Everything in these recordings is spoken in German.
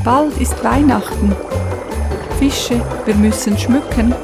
bald ist Weihnachten. Fische, wir müssen schmücken.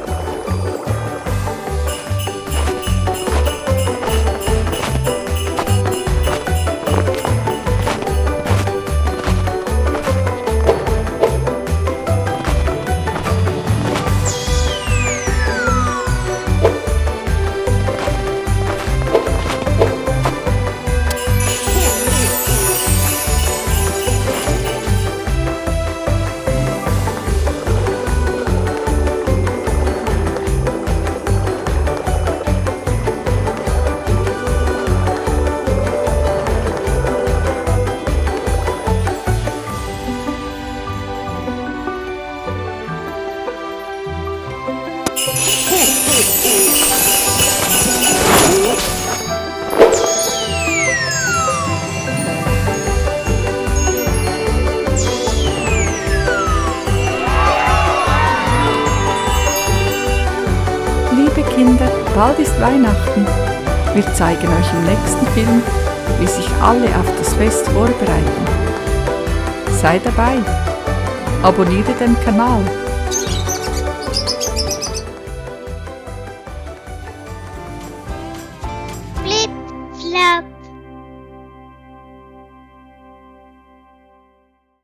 Liebe Kinder, bald ist Weihnachten. Wir zeigen euch im nächsten Film, wie sich alle auf das Fest vorbereiten. Sei dabei, abonniere den Kanal.